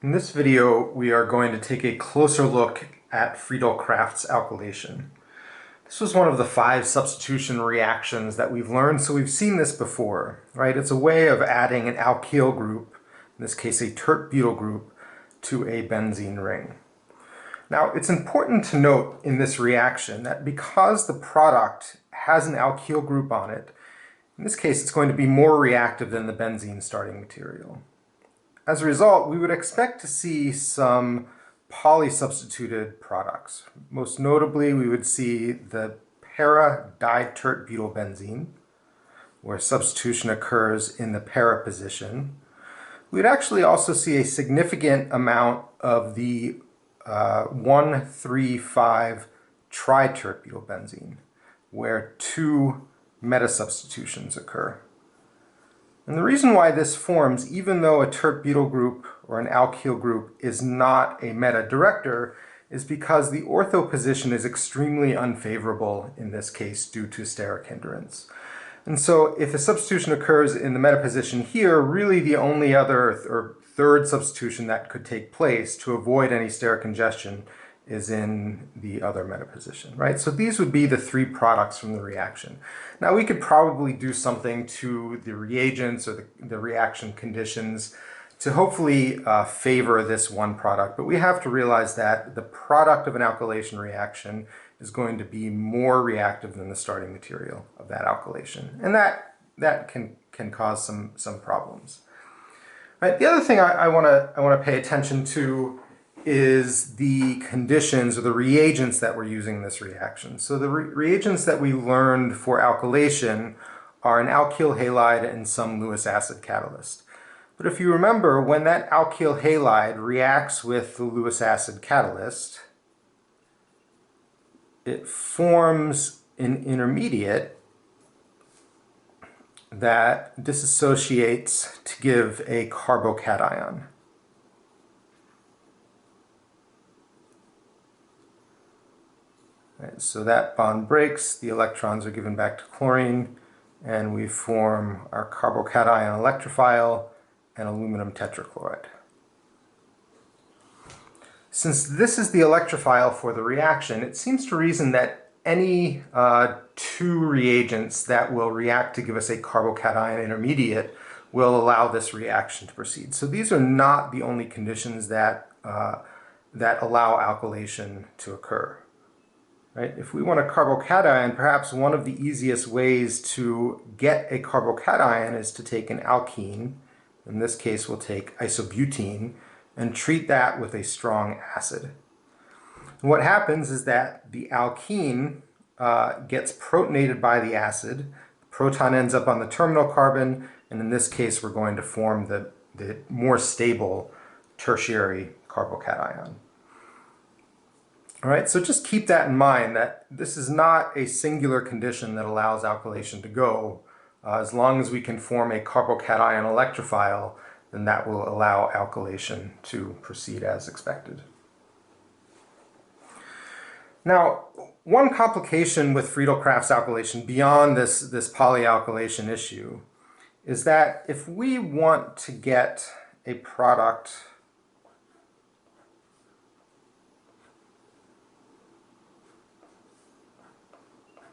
In this video, we are going to take a closer look at Friedel-Crafts alkylation. This was one of the 5 substitution reactions that we've learned, so we've seen this before, right? It's a way of adding an alkyl group, in this case a tert-butyl group, to a benzene ring. Now, it's important to note in this reaction that because the product has an alkyl group on it, in this case it's going to be more reactive than the benzene starting material. As a result, we would expect to see some polysubstituted products. Most notably, we would see the para-ditert-butylbenzene, where substitution occurs in the para position. We'd actually also see a significant amount of the 1,3,5-tritert-butylbenzene, where 2 meta-substitutions occur. And the reason why this forms, even though a tert-butyl group or an alkyl group is not a meta-director, is because the ortho position is extremely unfavorable in this case due to steric hindrance. And so if a substitution occurs in the meta position here, really the only other or third substitution that could take place to avoid any steric congestion is in the other meta position, right? So these would be the 3 products from the reaction. Now we could probably do something to the reagents or the reaction conditions to hopefully favor this one product, but we have to realize that the product of an alkylation reaction is going to be more reactive than the starting material of that alkylation, and that can cause some problems. Right? The other thing I want to pay attention to is the conditions or the reagents that we're using in this reaction. So the reagents that we learned for alkylation are an alkyl halide and some Lewis acid catalyst. But if you remember, when that alkyl halide reacts with the Lewis acid catalyst, it forms an intermediate that dissociates to give a carbocation. Right, so that bond breaks, the electrons are given back to chlorine, and we form our carbocation electrophile and aluminum tetrachloride. Since this is the electrophile for the reaction, it seems to reason that any 2 reagents that will react to give us a carbocation intermediate will allow this reaction to proceed. So these are not the only conditions that allow alkylation to occur. Right? If we want a carbocation, perhaps one of the easiest ways to get a carbocation is to take an alkene. In this case, we'll take isobutene and treat that with a strong acid. And what happens is that the alkene gets protonated by the acid. The proton ends up on the terminal carbon, and in this case, we're going to form the more stable tertiary carbocation. All right, so just keep that in mind, that this is not a singular condition that allows alkylation to go. As long as we can form a carbocation electrophile, then that will allow alkylation to proceed as expected. Now, one complication with Friedel-Crafts alkylation beyond this polyalkylation issue is that if we want to get a product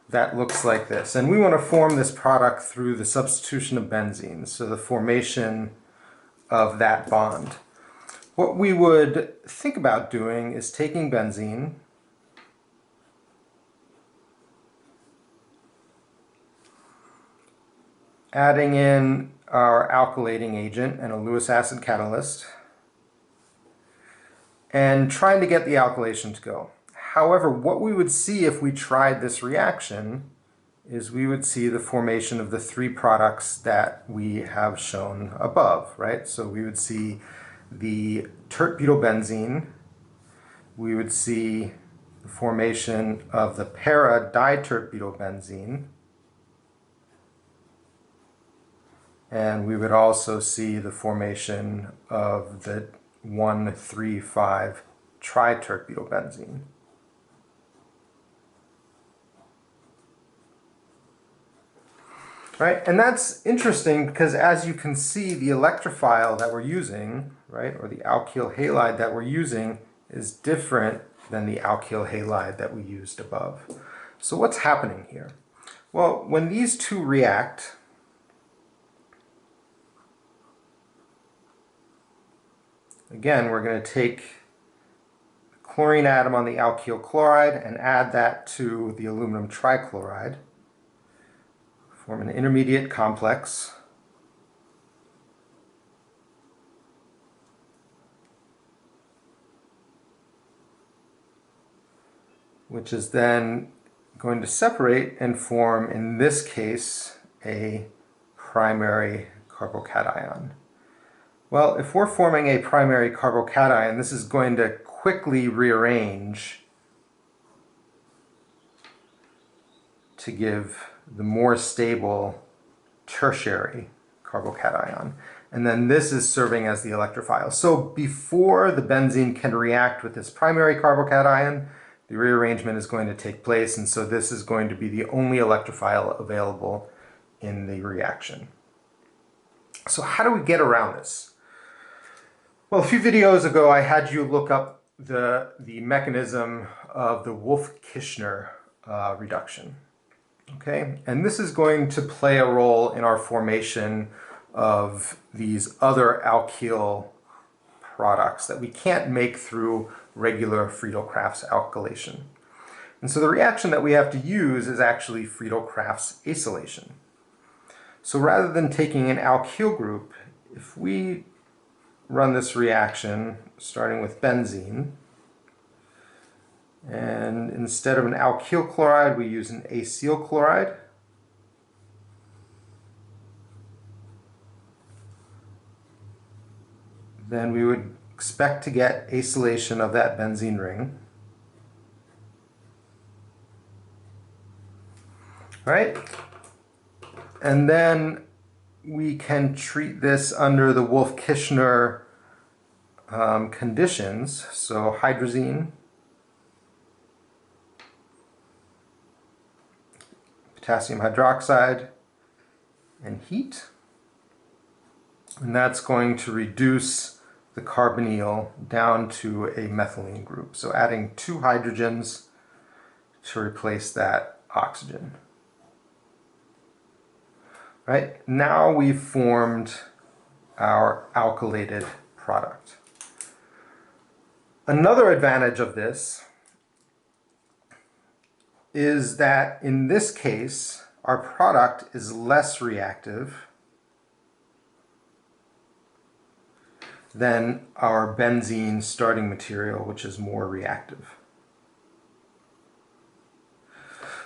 that looks like this, and we want to form this product through the substitution of benzene, so the formation of that bond. What we would think about doing is taking benzene, adding in our alkylating agent and a Lewis acid catalyst, and trying to get the alkylation to go. However, what we would see if we tried this reaction is we would see the formation of the 3 products that we have shown above, right? So we would see the tert-butylbenzene, we would see the formation of the para-ditert-butylbenzene, and we would also see the formation of the 1,3,5-tritert-butylbenzene. Right, and that's interesting because as you can see, the electrophile that we're using, right, or the alkyl halide that we're using is different than the alkyl halide that we used above. So what's happening here? Well, when these two react, again, we're going to take the chlorine atom on the alkyl chloride and add that to the aluminum trichloride, form an intermediate complex. Which is then going to separate and form, in this case, a primary carbocation. Well, if we're forming a primary carbocation, this is going to quickly rearrange to give the more stable tertiary carbocation. And then this is serving as the electrophile. So before the benzene can react with this primary carbocation, the rearrangement is going to take place, and so this is going to be the only electrophile available in the reaction. So how do we get around this? Well, a few videos ago I had you look up the mechanism of the Wolff-Kishner reduction. Okay, and this is going to play a role in our formation of these other alkyl products that we can't make through regular Friedel-Crafts alkylation. And so the reaction that we have to use is actually Friedel-Crafts acylation. So rather than taking an alkyl group, if we run this reaction starting with benzene, and instead of an alkyl chloride we use an acyl chloride, then we would expect to get acylation of that benzene ring. Right? And then we can treat this under the Wolff-Kishner conditions. So hydrazine, potassium hydroxide, and heat. And that's going to reduce the carbonyl down to a methylene group. So adding 2 hydrogens to replace that oxygen. Right? Now we've formed our alkylated product. Another advantage of this is that in this case our product is less reactive than our benzene starting material, which is more reactive.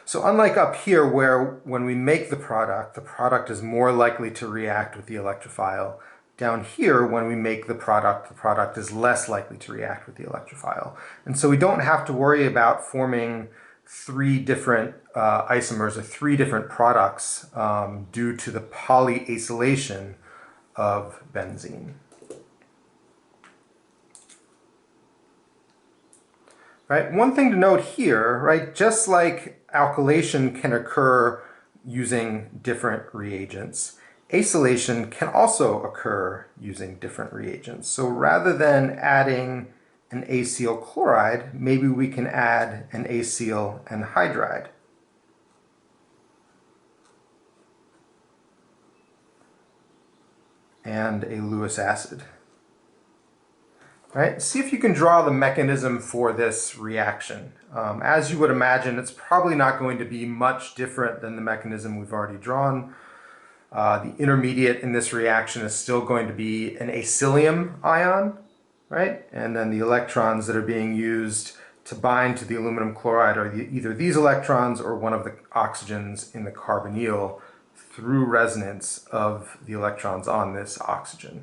So unlike up here where when we make the product is more likely to react with the electrophile, down here when we make the product is less likely to react with the electrophile. And so we don't have to worry about forming 3 different isomers or 3 different products due to the polyacylation of benzene. Right? One thing to note here, right, just like alkylation can occur using different reagents, acylation can also occur using different reagents. So rather than adding an acyl chloride, maybe we can add an acyl anhydride. And a Lewis acid. Right? See if you can draw the mechanism for this reaction. As you would imagine, it's probably not going to be much different than the mechanism we've already drawn. The intermediate in this reaction is still going to be an acylium ion, right? And then the electrons that are being used to bind to the aluminum chloride are either these electrons or one of the oxygens in the carbonyl through resonance of the electrons on this oxygen.